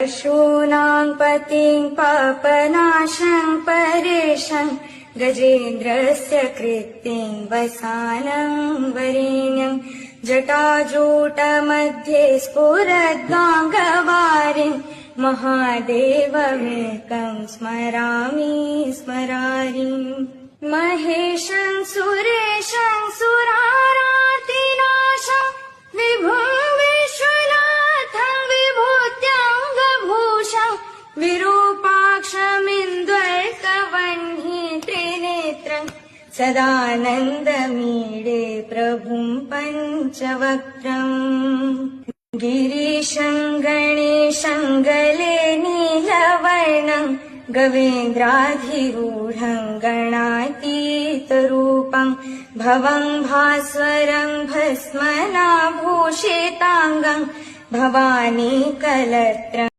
पशूनां पतिं पापनाशं परेशं गजेन्द्रस्य कृत्तिं वसानं वरेण्यं जटाजूटमध्ये स्फुरद्गाङ्गवारिं महादेवमेकं स्मरामि स्मरारिम् महेशं सुरेशं सुरारातिनाशं विभुं विश्वनाथं विभूत्याङ्गभूषं विरूपाक्षमिन्द्वर्कवह्नि त्रिनेत्रं सदानन्दमीडे प्रभुं पञ्चवक्त्रम् गिरीशं गणेशं गले नीलवर्णं गवेन्द्राधिरूढं गणातीतरूपं भवं भास्वरं भस्मनाभूषिताङ्गं भवानी कलत्रम्